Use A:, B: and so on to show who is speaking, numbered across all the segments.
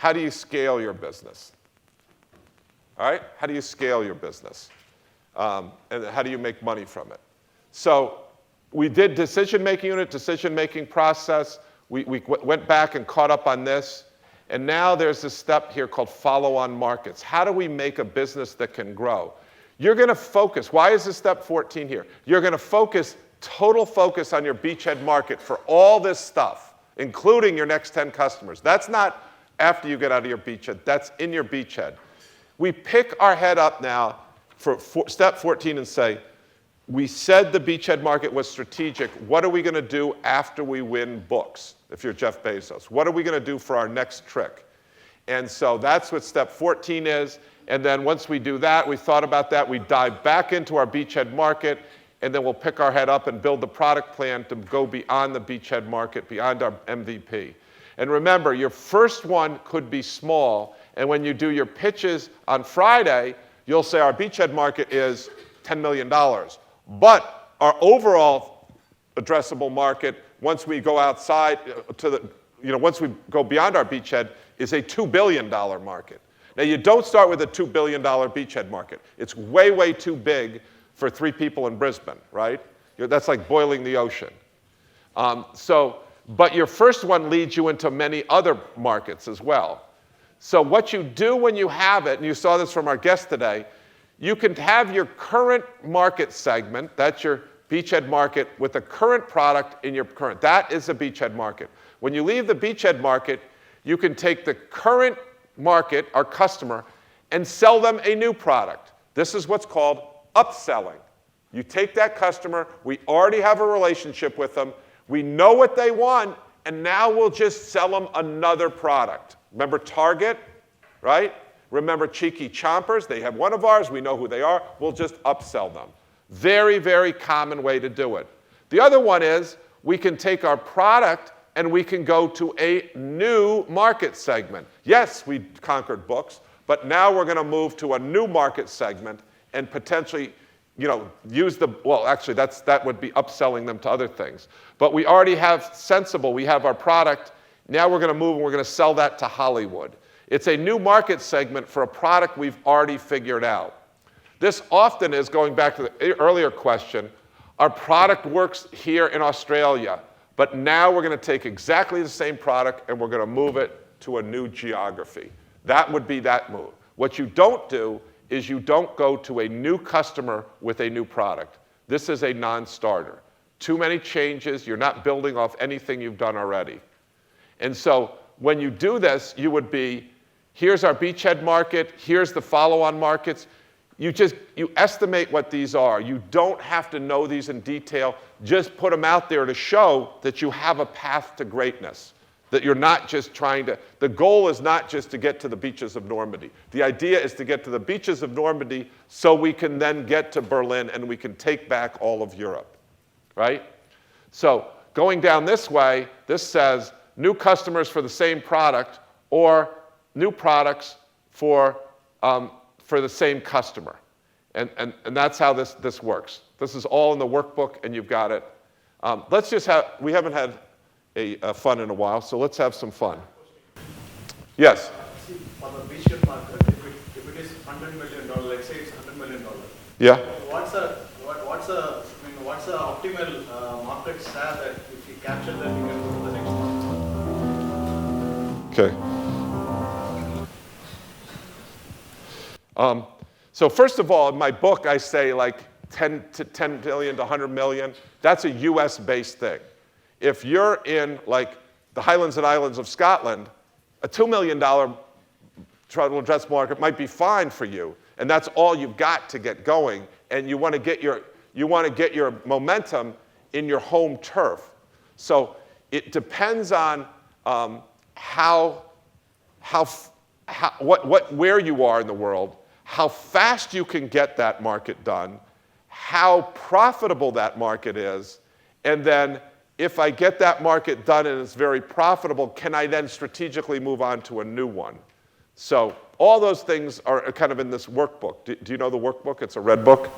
A: how do you scale your business? All right? How do you scale your business? And how do you make money from it? So we did decision-making unit, decision-making process. We went back and caught up on this. And now there's this step here called follow-on markets. How do we make a business that can grow? You're going to focus. Why is this step 14 here? You're going to focus, total focus on your beachhead market for all this stuff, including your next 10 customers. That's not after you get out of your beachhead. That's in your beachhead. We pick our head up now for step 14 and say, we said the beachhead market was strategic. What are we going to do after we win books, if you're Jeff Bezos? What are we going to do for our next trick? And so that's what step 14 is. And then once we do that, we thought about that, we dive back into our beachhead market, and then we'll pick our head up and build the product plan to go beyond the beachhead market, beyond our MVP. And remember, your first one could be small, and when you do your pitches on Friday, you'll say our beachhead market is $10 million. But our overall addressable market, once we go outside to the, once we go beyond our beachhead, is a $2 billion market. Now, you don't start with a $2 billion beachhead market. It's way, way too big for 3 people in Brisbane, right? That's like boiling the ocean. But your first one leads you into many other markets as well. So what you do when you have it, and you saw this from our guest today, you can have your current market segment, that's your beachhead market, with a current product in your current. That is a beachhead market. When you leave the beachhead market, you can take the current market, our customer, and sell them a new product. This is what's called upselling. You take that customer, we already have a relationship with them, we know what they want, and now we'll just sell them another product. Remember Target, right? Remember Cheeky Chompers? They have one of ours, we know who they are, we'll just upsell them. Very, very common way to do it. The other one is we can take our product and we can go to a new market segment. Yes, we conquered books, but now we're going to move to a new market segment and potentially, use the, well, actually, that would be upselling them to other things. But we already have Sensible, we have our product. Now we're going to move and we're going to sell that to Hollywood. It's a new market segment for a product we've already figured out. This often is, going back to the earlier question, our product works here in Australia, but now we're going to take exactly the same product and we're going to move it to a new geography. That would be that move. What you don't do is you don't go to a new customer with a new product. This is a non-starter. Too many changes, you're not building off anything you've done already. And so when you do this, you would be, here's our beachhead market, here's the follow-on markets. You estimate what these are. You don't have to know these in detail. Just put them out there to show that you have a path to greatness, that you're not just trying to, the goal is not just to get to the beaches of Normandy. The idea is to get to the beaches of Normandy so we can then get to Berlin and we can take back all of Europe, right? So going down this way, this says new customers for the same product or new products for the same customer. And that's how this works. This is all in the workbook, and you've got it. Let's just have, we haven't had a fun in a while, so let's have some fun. Yes?
B: See, for the beachhead market, if it is $100 million, let's say it's $100 million.
A: Yeah.
B: What's the optimal market share that if you capture that you can go to the next market?
A: Okay. So first of all, in my book, I say like 10 million to 100 million. That's a US-based thing. If you're in like the Highlands and Islands of Scotland, a $2 million total addressable market might be fine for you, and that's all you've got to get going. And you want to get your momentum in your home turf. So it depends on where you are in the world, how fast you can get that market done, how profitable that market is, and then if I get that market done and it's very profitable, can I then strategically move on to a new one? So all those things are kind of in this workbook. Do you know the workbook? It's a red book.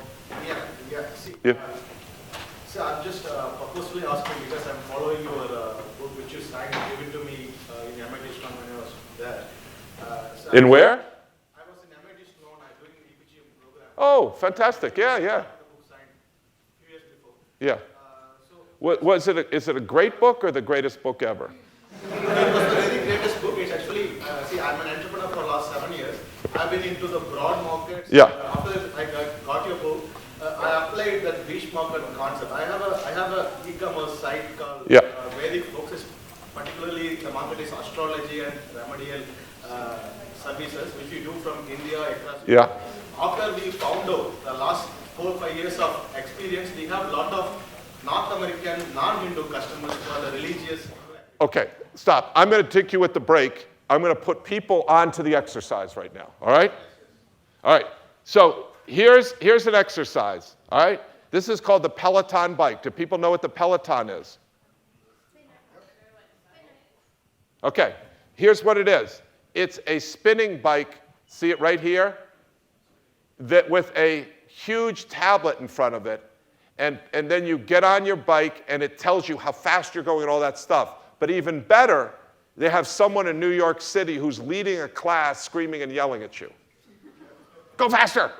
B: Yeah. See,
A: yeah.
B: So I'm just purposefully asking because I'm following your book, which you signed and given to me in MIT when I was there.
A: In where?
B: I was in MIT Sloan, I doing an EPGM program.
A: Oh, fantastic. Yeah, yeah.
B: The book signed a few years before.
A: Yeah.
B: So
A: Is it a great book or the greatest book ever?
B: it was the very greatest book. It's actually, see, I'm an entrepreneur for the last 7 years. I've been into the broad markets.
A: Yeah.
B: After I got your book, I applied that niche market concept. I have a e-commerce site called
A: Yeah.
B: where the focus, particularly the market is astrology and remedial services, which we do from India across.
A: Yeah.
B: After we found out the last 4 or 5 years of experience, we have a lot of North American non-Hindu customers who are the religious.
A: Okay, stop. I'm going to take you at the break. I'm going to put people onto the exercise right now, all right? All right, so here's an exercise, all right? This is called the Peloton Bike. Do people know what the Peloton is? Okay, here's what it is. It's a spinning bike, see it right here? That with a huge tablet in front of it, and then you get on your bike and it tells you how fast you're going and all that stuff. But even better, they have someone in New York City who's leading a class screaming and yelling at you. Go faster!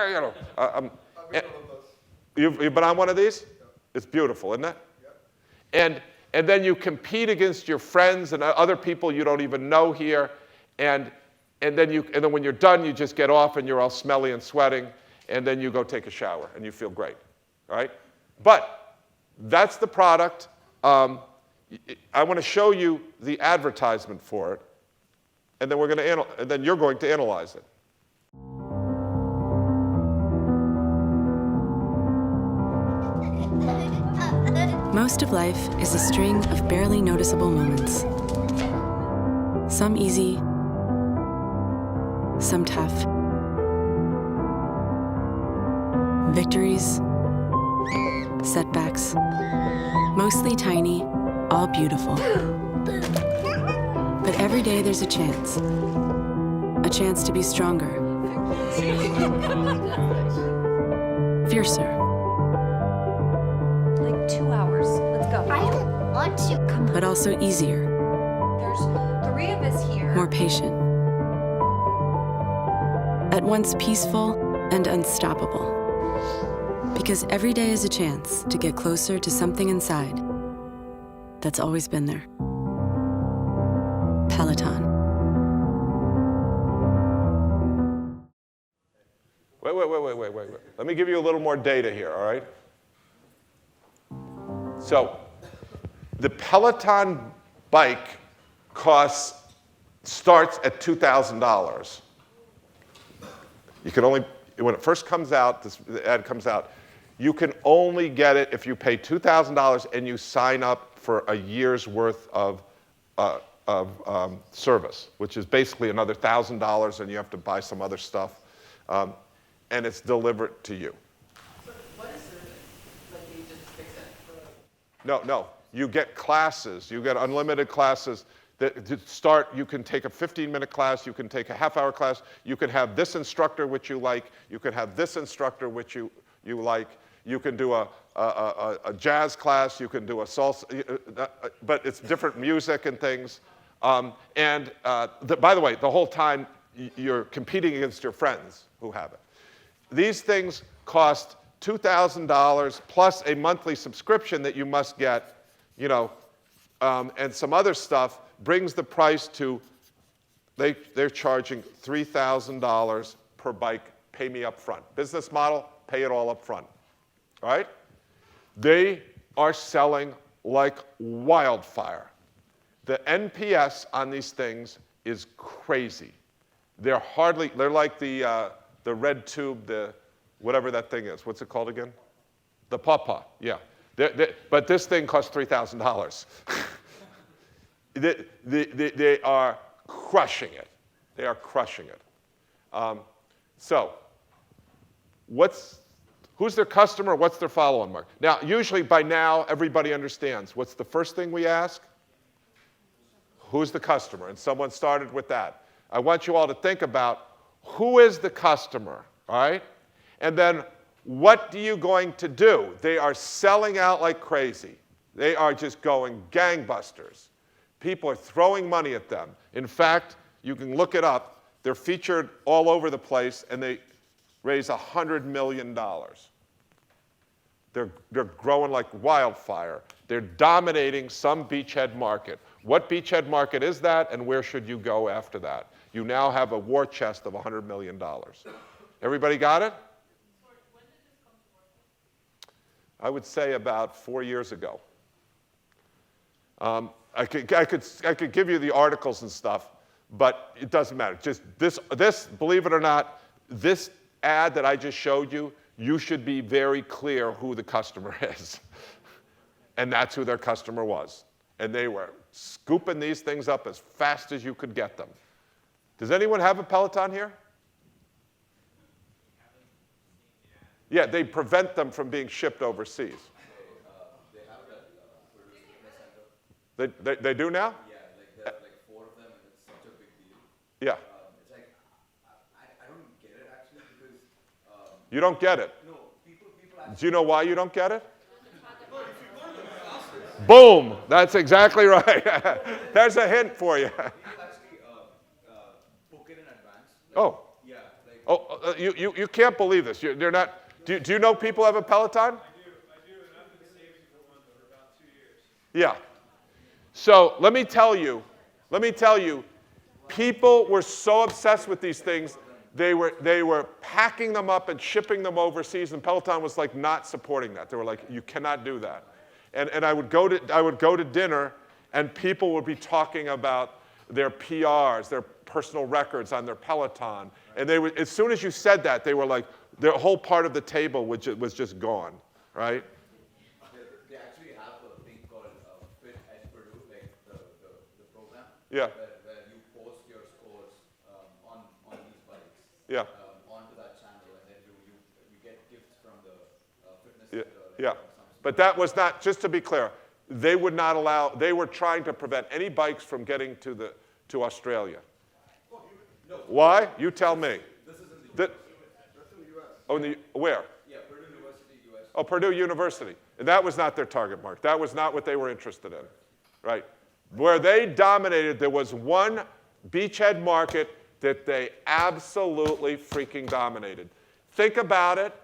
A: You know, you've been on one of these? It's beautiful, isn't it? And then you compete against your friends and other people you don't even know here, and then when you're done, you just get off and you're all smelly and sweating, and then you go take a shower and you feel great, all right? But that's the product. I want to show you the advertisement for it, and then you're going to analyze it.
C: Most of life is a string of barely noticeable moments. Some easy, some tough. Victories, setbacks, mostly tiny, all beautiful. But every day there's a chance to be stronger, fiercer.
D: Like 2 hours. Let's go.
E: I don't want to. Come on.
C: But also easier,
D: There's 3 of us here.
C: more patient. At once peaceful and unstoppable. Because every day is a chance to get closer to something inside that's always been there. Peloton.
A: Wait. Let me give you a little more data here, all right? So the Peloton Bike starts at $2,000. You can only, when it first comes out, the ad comes out, you can only get it if you pay $2,000 and you sign up for a year's worth of service, which is basically another $1,000, and you have to buy some other stuff, and it's delivered to you.
F: So what is service? Like you just fix it?
A: No. You get classes. You get unlimited classes that to start. You can take a 15-minute class. You can take a half-hour class. You can have this instructor which you like. You can have this instructor which you like. You can do a jazz class. You can do a salsa, but it's different music and things. By the way, the whole time you're competing against your friends who have it. These things cost $2,000 plus a monthly subscription that you must get, and some other stuff brings the price to, they're charging $3,000 per bike, pay me up front. Business model, pay it all up front, all right? They are selling like wildfire. The NPS on these things is crazy. They're like the red tube, whatever that thing is. What's it called again? The pawpaw, yeah. But this thing costs $3,000. They are crushing it. They are crushing it. So, who's their customer? What's their follow-on market? Now, usually by now, everybody understands. What's the first thing we ask? Who's the customer? And someone started with that. I want you all to think about who is the customer, all right? And then what are you going to do? They are selling out like crazy. They are just going gangbusters. People are throwing money at them. In fact, You can look it up. They're featured all over the place, and they raise $100 million. They're growing like wildfire. They're dominating some beachhead market. What beachhead market is that, and where should you go after that? You now have a war chest of $100 million. Everybody got it? I would say about 4 years ago. I could give you the articles and stuff, but it doesn't matter. Just this, believe it or not, this ad that I just showed you, you should be very clear who the customer is. And that's who their customer was. And they were scooping these things up as fast as you could get them. Does anyone have a Peloton here? Yeah, they prevent them from being shipped overseas. They do now?
G: Yeah, like there are like 4 of them, and it's such a big deal.
A: Yeah.
G: It's like I don't get it actually because.
A: You don't get it.
G: No, people actually.
A: Do you know why you don't get it? Boom! That's exactly right. There's a hint for you.
G: People actually book it in advance. Like,
A: Oh.
G: Yeah. Like,
A: Oh, you can't believe this. They're not. Do you know people have a Peloton?
H: I do, and I've been saving for one for about 2 years.
A: Yeah. So let me tell you, people were so obsessed with these things, they were packing them up and shipping them overseas, and Peloton was like not supporting that. They were like, you cannot do that. And I would go to dinner, and people would be talking about their PRs, their personal records on their Peloton, and they would, as soon as you said that, they were like, their whole part of the table was just gone, right?
G: they actually have a thing called Fit at Purdue, like the program.
A: Yeah.
G: Where you post your scores on these bikes.
A: Yeah.
G: Onto that channel, and then you get gifts from the fitness
A: Yeah.
G: center. Like,
A: Yeah.
G: from some
A: But that was not, just to be clear, they would not allow, they were trying to prevent any bikes from getting to Australia. Why? You tell me.
G: This is in the
B: That's in the US.
A: Oh, where?
G: Yeah, Purdue University, US.
A: Oh, Purdue University. And that was not their target market. That was not what they were interested in, right? Where they dominated, there was one beachhead market that they absolutely freaking dominated. Think about it,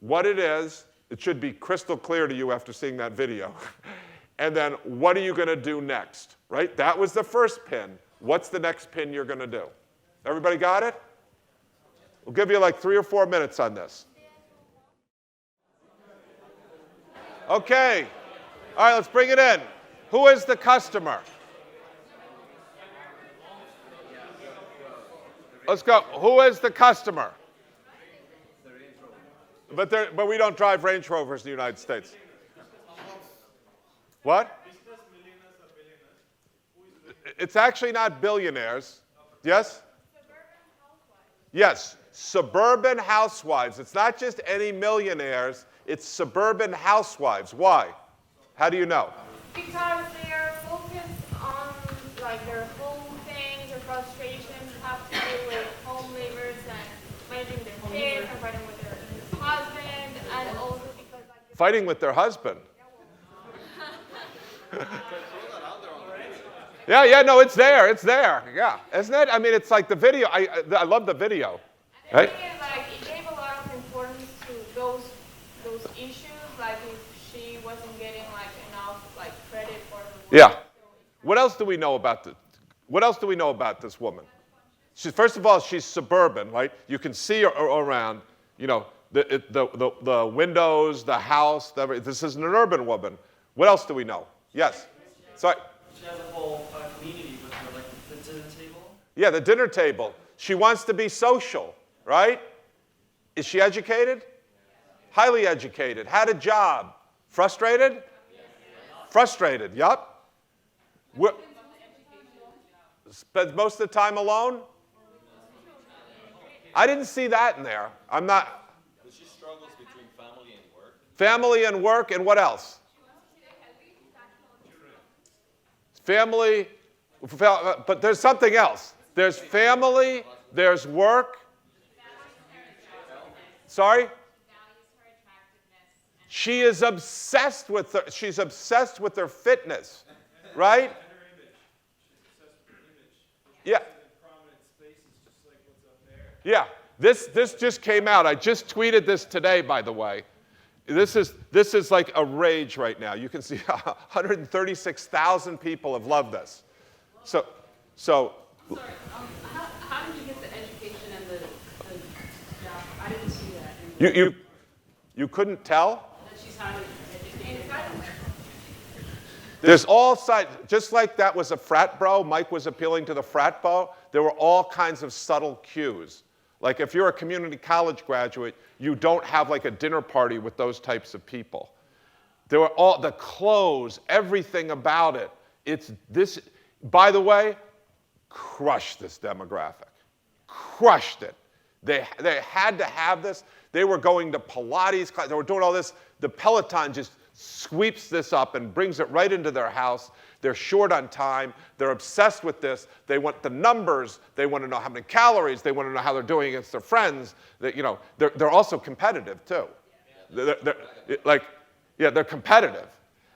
A: what it is. It should be crystal clear to you after seeing that video. And then what are you going to do next, right? That was the first pin. What's the next pin you're going to do? Everybody got it? We'll give you like 3 or 4 minutes on this. Okay. All right, let's bring it in. Who is the customer? Let's go. Who is the customer? But we don't drive Range Rovers in the United States. What? It's actually not billionaires. Yes? Yes, suburban housewives. It's not just any millionaires, it's suburban housewives. Why? How do you know?
I: Because they are focused on like their whole things, their frustrations have to do with home livers and managing their kids and fighting with their husband, and also because like
A: Fighting with their husband. Yeah, no, it's there, yeah. Isn't it? I mean, it's like the video, I love the video.
I: and
A: Right?
I: the thing is, like it gave a lot of importance to those issues, like if she wasn't getting like enough like credit for her work.
A: Yeah. What else do we know about this woman? First of all, she's suburban, right? You can see her around, you know, the windows, the house. This is an urban woman. What else do we know? Yes. Sorry.
J: She has a whole community with her, like the dinner table.
A: Yeah, the dinner table. She wants to be social, right? Is she educated? Highly educated. Had a job. Frustrated? Frustrated, yup. Spends most of the time alone? I didn't see that in there. I'm not.
H: But she struggles between family and work.
A: Family and work, and what else? Family, but there's something else. There's family, there's work. Sorry? She is obsessed with she's obsessed with her fitness, right? Yeah. Yeah, this just came out. I just tweeted this today, by the way. This is like a rage right now. You can see 136,000 people have loved this. So.
F: Sorry, how did you get the education and the job? I didn't see that.
A: You couldn't tell?
F: That she's highly educated.
A: There's all sides, just like that was a frat bro, Mike was appealing to the frat bro, there were all kinds of subtle cues. Like if you're a community college graduate, you don't have like a dinner party with those types of people. There were all, the clothes, everything about it. It's this, by the way, crushed this demographic. Crushed it. They had to have this. They were going to Pilates class, they were doing all this. The Peloton just sweeps this up and brings it right into their house. They're short on time. They're obsessed with this. They want the numbers. They want to know how many calories. They want to know how they're doing against their friends. They're also competitive too. They're competitive.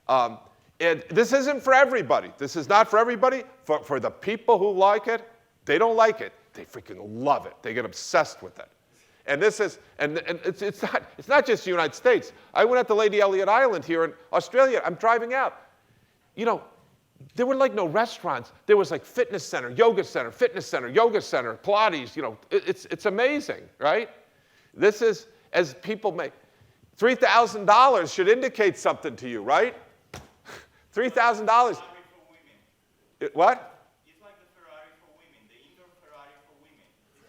A: And this isn't for everybody. This is not for everybody. For the people who like it, they don't like it. They freaking love it. They get obsessed with it. And this is, and it's not just the United States. I went out to Lady Elliot Island here in Australia. I'm driving out. There were like no restaurants. There was like fitness center, yoga center, Pilates. It's amazing, right? This is, as people make, $3,000 should indicate something to you, right? $3,000. What?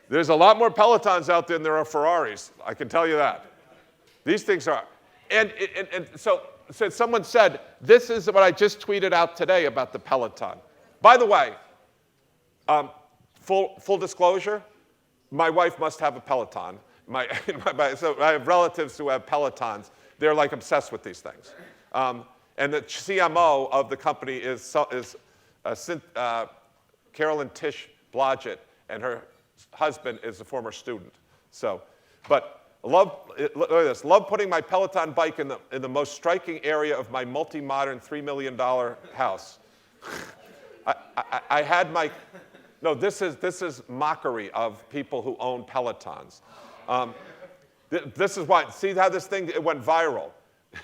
A: There's a lot more Pelotons out there than there are Ferraris. I can tell you that. These things are. And so someone said, this is what I just tweeted out today about the Peloton. By the way, full disclosure, my wife must have a Peloton. So I have relatives who have Pelotons. They're like obsessed with these things. And the CMO of the company is Carolyn Tish Blodgett, and her husband is a former student. But look at this. Love putting my Peloton bike in the most striking area of my multi-modern $3 million house. I had my, no, this is mockery of people who own Pelotons. This is why, see how this thing, it went viral.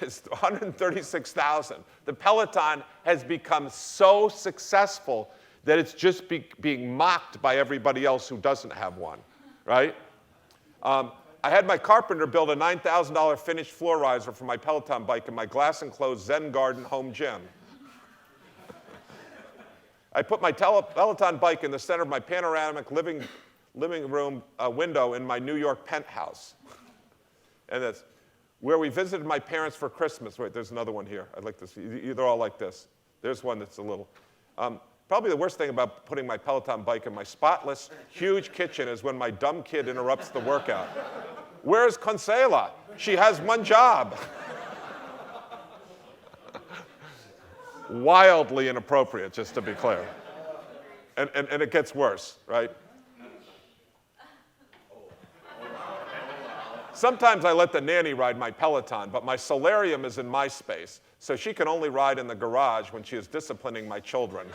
A: It's 136,000. The Peloton has become so successful that it's just being mocked by everybody else who doesn't have one, right? I had my carpenter build a $9,000 finished floor riser for my Peloton bike in my glass-enclosed Zen garden home gym. I put my Peloton bike in the center of my panoramic living room window in my New York penthouse. And that's where we visited my parents for Christmas. Wait, there's another one here. I like this. They're all like this. There's one that's a little. Probably the worst thing about putting my Peloton bike in my spotless, huge kitchen is when my dumb kid interrupts the workout. Where's Consuela? She has one job. Wildly inappropriate, just to be clear. And it gets worse, right? Sometimes I let the nanny ride my Peloton, but my solarium is in my space, so she can only ride in the garage when she is disciplining my children.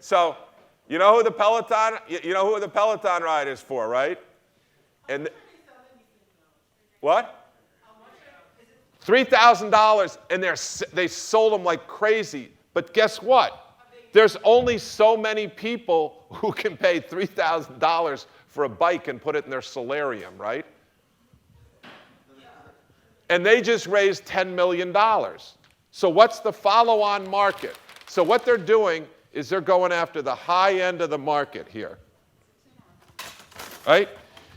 A: So, you know who the Peloton ride is for, right? And what? $3,000, and they sold them like crazy. But guess what? There's only so many people who can pay $3,000 for a bike and put it in their solarium, right? And they just raised $10 million. So what's the follow-on market? So what they're doing is they're going after the high end of the market here, right?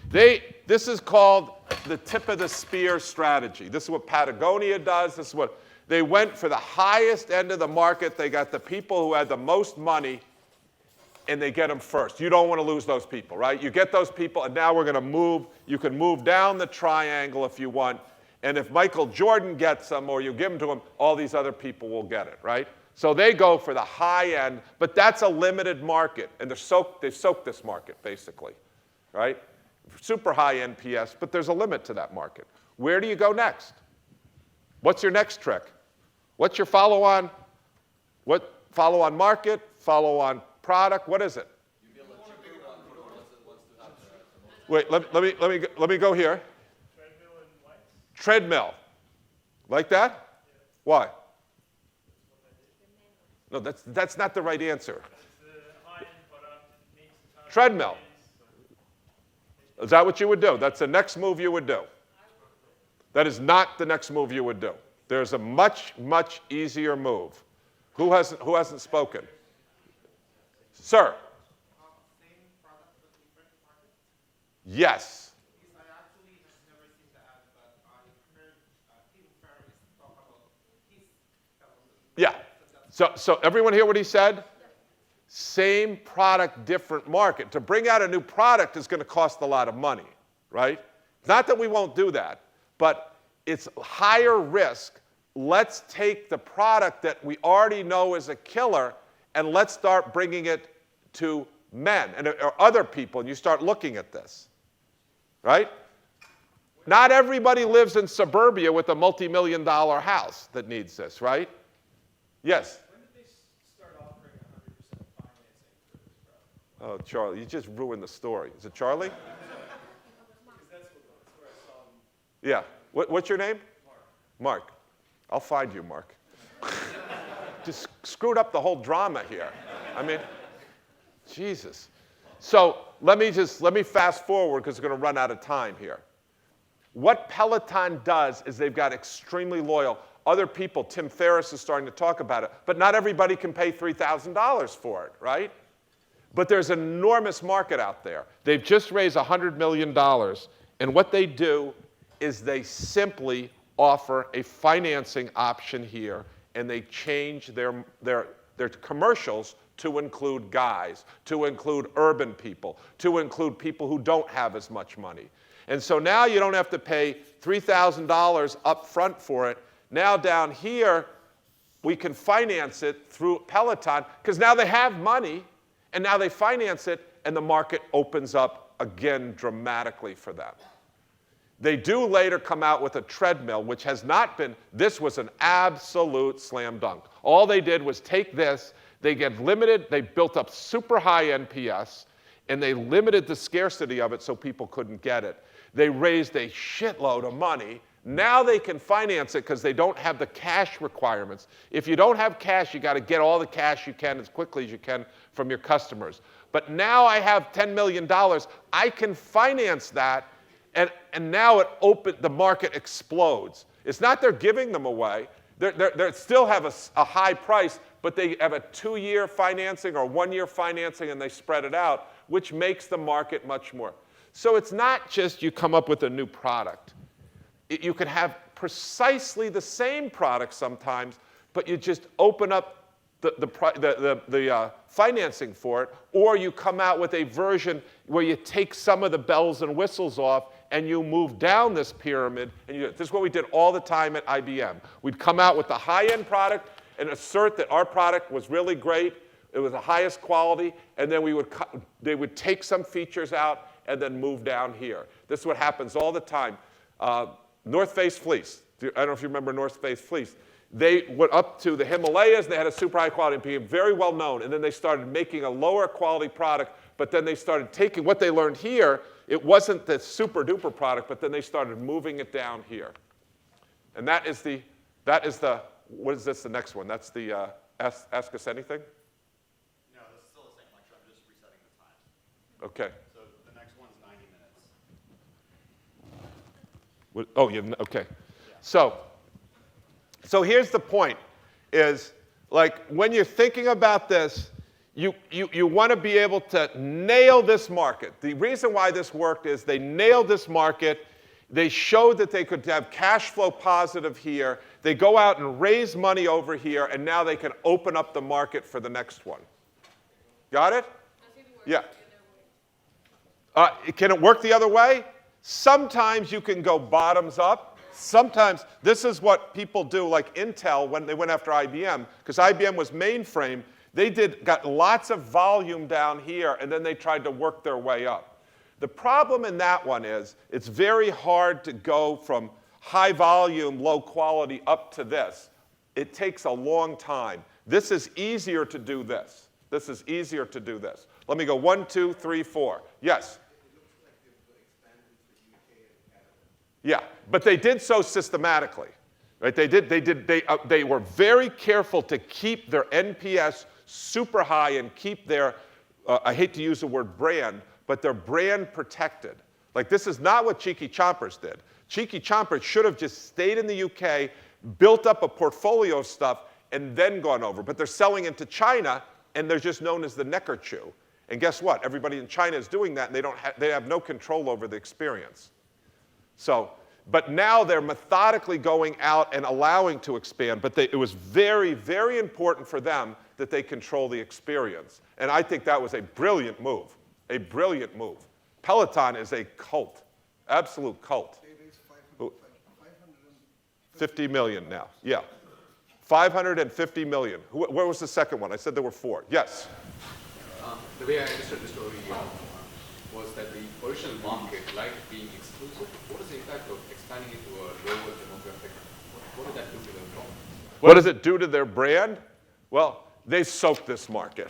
A: This is called the tip of the spear strategy. This is what Patagonia does. This is what they went for the highest end of the market. They got the people who had the most money, and they get them first. You don't want to lose those people, right? You get those people, and now we're going to move. You can move down the triangle if you want. And if Michael Jordan gets them or you give them to him, all these other people will get it, right? So they go for the high end, but that's a limited market. And they've soaked this market, basically, right? Super high NPS, but there's a limit to that market. Where do you go next? What's your next trick? What's your follow-on? What follow-on market, follow-on product? What is it?
G: You build a cheaper one for wants to have the most.
A: Wait, let me go here.
H: Treadmill and lights.
A: Treadmill. Like that?
H: Yeah.
A: Why? No, that's not the right answer.
H: It's the high-end product. It needs a ton of
A: Treadmill.
H: days.
A: Is that what you would do? That's the next move you would do. That is not the next move you would do. There's a much, much easier move. Who hasn't spoken? Sir.
B: Same product but different market?
A: Yes.
B: Because I actually have never seen the ad, but I heard Tim Ferriss talk about his Peloton.
A: Yeah. So everyone hear what he said? Same product, different market. To bring out a new product is going to cost a lot of money, right? Not that we won't do that, but it's higher risk. Let's take the product that we already know is a killer and let's start bringing it to men or other people, and you start looking at this, right? Not everybody lives in suburbia with a multi-million-dollar house that needs this, right? Yes?
J: When did they start offering 100% financing for this product?
A: Oh, Charlie, you just ruined the story. Is it Charlie?
J: Because that's where I saw them.
A: Yeah. What's your name? Mark. I'll find you, Mark. Just screwed up the whole drama here. I mean, Jesus. So let me fast forward because we're going to run out of time here. What Peloton does is they've got extremely loyal. Other people, Tim Ferriss is starting to talk about it, but not everybody can pay $3,000 for it, right? But there's an enormous market out there. They've just raised $100 million, and what they do is they simply offer a financing option here, and they change their commercials to include guys, to include urban people, to include people who don't have as much money. And so now you don't have to pay $3,000 up front for it. Now down here, we can finance it through Peloton, because now they have money, and now they finance it, and the market opens up again dramatically for them. They do later come out with a treadmill, which has not been, this was an absolute slam dunk. All they did was take this, they built up super high NPS, and they limited the scarcity of it so people couldn't get it. They raised a shitload of money. Now they can finance it because they don't have the cash requirements. If you don't have cash, you got to get all the cash you can as quickly as you can from your customers. But now I have $10 million, I can finance that. And now the market explodes. It's not they're giving them away. They still have a high price, but they have a 2-year financing or 1-year financing, and they spread it out, which makes the market much more. So it's not just you come up with a new product. You can have precisely the same product sometimes, but you just open up the financing for it, or you come out with a version where you take some of the bells and whistles off and you move down this pyramid. And this is what we did all the time at IBM. We'd come out with the high-end product and assert that our product was really great, it was the highest quality, and then they would take some features out and then move down here. This is what happens all the time. North Face fleece. I don't know if you remember North Face fleece. They went up to the Himalayas, they had a super high quality and became very well known, and then they started making a lower quality product, but then they started taking what they learned here, it wasn't the super duper product, but then they started moving it down here. And that is the, what is this, the next one? That's the Ask Us Anything?
B: No, this is still the same lecture, I'm just resetting the time.
A: Okay.
B: So the next one's 90 minutes.
A: Oh, yeah, okay. Yeah. So here's the point, is like when you're thinking about this, you want to be able to nail this market. The reason why this worked is they nailed this market. They showed that they could have cash flow positive here. They go out and raise money over here, and now they can open up the market for the next one. Got it? Yeah. Can it work the other way? Sometimes you can go bottoms up. Sometimes, this is what people do, like Intel, when they went after IBM, because IBM was mainframe, they got lots of volume down here, and then they tried to work their way up. The problem in that one is, it's very hard to go from high volume, low quality up to this. It takes a long time. This is easier to do this. This is easier to do this. Let me go 1, 2, 3, 4. Yes? Yeah, but they did so systematically. Right? They were very careful to keep their NPS super high and keep their, I hate to use the word brand, but their brand protected. Like, this is not what Cheeky Chompers did. Cheeky Chompers should have just stayed in the UK, built up a portfolio of stuff, and then gone over. But they're selling into China, and they're just known as the Neckerchu. And guess what? Everybody in China is doing that, and they have no control over the experience. So, but now they're methodically going out and allowing to expand, but it was very, very important for them that they control the experience. And I think that was a brilliant move, a brilliant move. Peloton is a cult, absolute cult. 50 million now, yeah. 550 million. Where was the second one? I said there were 4. Yes?
G: The way I understood the story was that the original market liked being exclusive. What is the impact of expanding into a lower demographic? What did that do to their brand?
A: What does it do to their brand? Well, they soaked this market.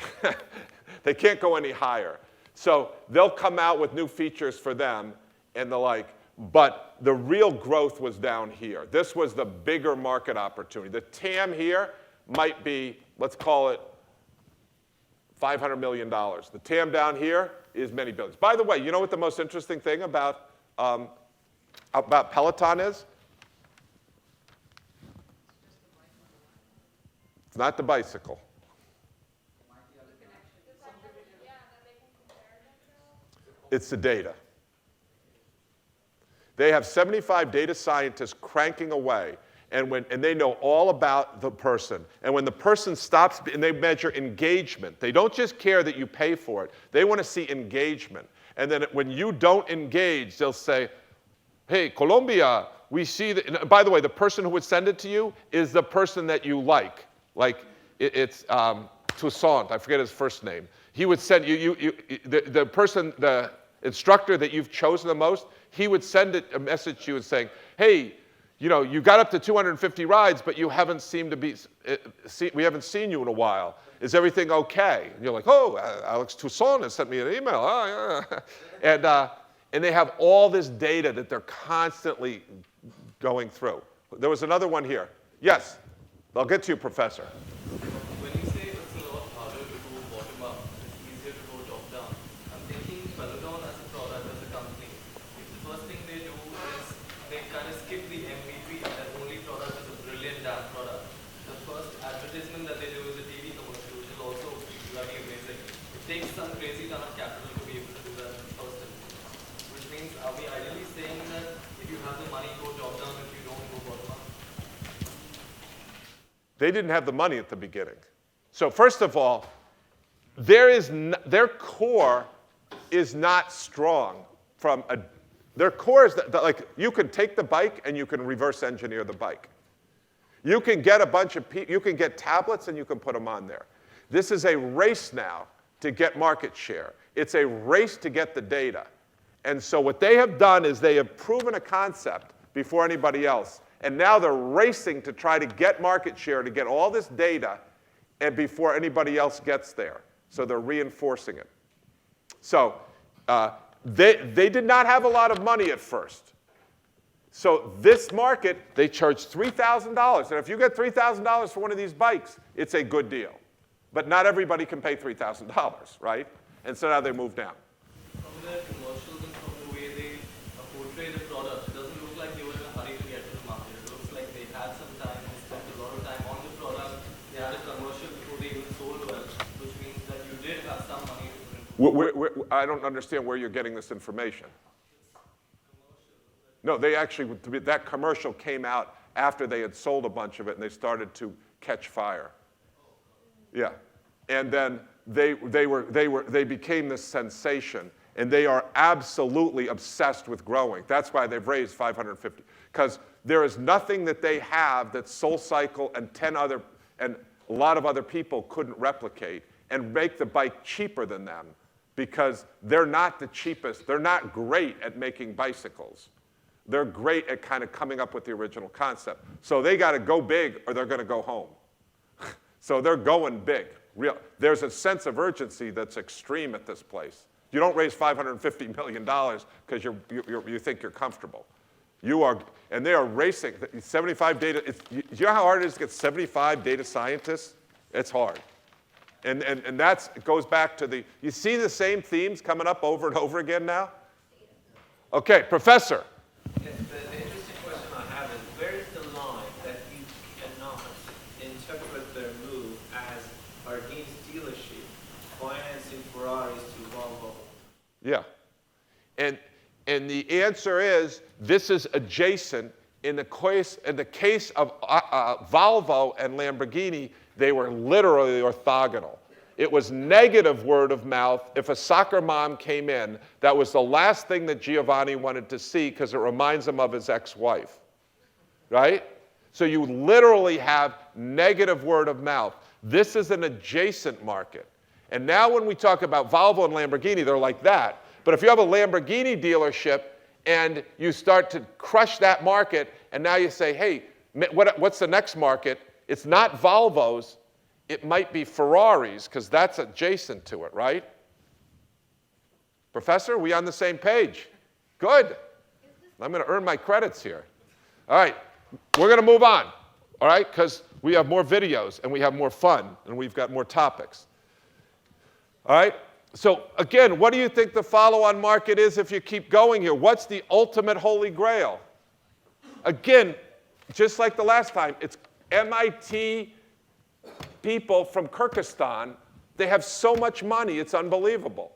A: They can't go any higher. So they'll come out with new features for them and the like, but the real growth was down here. This was the bigger market opportunity. The TAM here might be, let's call it $500 million. The TAM down here is many billions. By the way, you know what the most interesting thing about Peloton is? It's not the bicycle. It's the data. They have 75 data scientists cranking away, and they know all about the person. And when the person stops, and they measure engagement. They don't just care that you pay for it. They want to see engagement. And then when you don't engage, they'll say, hey, Colombia, we see that. And by the way, the person who would send it to you is the person that you like. Like, it's Toussaint, I forget his first name. He would send the instructor that you've chosen the most, he would send a message to you and saying, hey, you know, you got up to 250 rides, but you haven't seemed to be, we haven't seen you in a while. Is everything okay? And you're like, oh, Alex Toussaint has sent me an email. Oh, yeah. And they have all this data that they're constantly going through. There was another one here. Yes, I'll get to you, Professor.
K: When you say it's a lot harder to go bottom up, it's easier to go top down, I'm thinking Peloton as a product, as a company, if the first thing they do is they kind of skip the MVP, that only product is a brilliant damn product. The first advertisement that they do is a TV commercial, which is also bloody amazing. It takes some crazy ton of capital to be able to do that in the first instance. Which means, are we ideally saying that if you have the money, go top down, if you don't, go bottom up?
A: They didn't have the money at the beginning. So first of all, their core is not strong. Their core is like, you can take the bike and you can reverse engineer the bike. You can get a bunch of people, you can get tablets and you can put them on there. This is a race now to get market share. It's a race to get the data. And so what they have done is they have proven a concept before anybody else. And now they're racing to try to get market share, to get all this data, and before anybody else gets there. So they're reinforcing it. So they did not have a lot of money at first. So this market, they charge $3,000. And if you get $3,000 for one of these bikes, it's a good deal. But not everybody can pay $3,000, right? And so now they move down.
K: From the commercials and from the way they portray the product, it doesn't look like they were in a hurry to get to the market. It looks like they had some time, they spent a lot of time on the product. They had a commercial before they even sold well, which means that you did have some money to put into
A: I don't understand where you're getting this information. No, they actually, that commercial came out after they had sold a bunch of it and they started to catch fire. Yeah. And then they became this sensation, and they are absolutely obsessed with growing. That's why they've raised 550, because there is nothing that they have that SoulCycle and a lot of other people couldn't replicate and make the bike cheaper than them, because they're not the cheapest. They're not great at making bicycles. They're great at kind of coming up with the original concept. So they got to go big or they're going to go home. So they're going big. There's a sense of urgency that's extreme at this place. You don't raise $550 million because you think you're comfortable. And they are racing. 75 data, you know how hard it is to get 75 data scientists? It's hard. And it goes back to you see the same themes coming up over and over again now? Okay, Professor.
J: Yes, the interesting question I have is, where is the line that you cannot interpret their move as Erdin's dealership financing Ferraris to Volvo?
A: Yeah. And the answer is, this is adjacent. In the case of Volvo and Lamborghini, they were literally orthogonal. It was negative word of mouth. If a soccer mom came in, that was the last thing that Giovanni wanted to see because it reminds him of his ex-wife, right? So you literally have negative word of mouth. This is an adjacent market. And now when we talk about Volvo and Lamborghini, they're like that. But if you have a Lamborghini dealership and you start to crush that market, and now you say, hey, what's the next market? It's not Volvos, it might be Ferraris, because that's adjacent to it, right? Professor, we on the same page? Good. I'm going to earn my credits here. All right, we're going to move on, all right, because we have more videos, and we have more fun, and we've got more topics. All right? So again, what do you think the follow-on market is if you keep going here? What's the ultimate holy grail? Again, just like the last time, it's MIT people from Kyrgyzstan. They have so much money, it's unbelievable.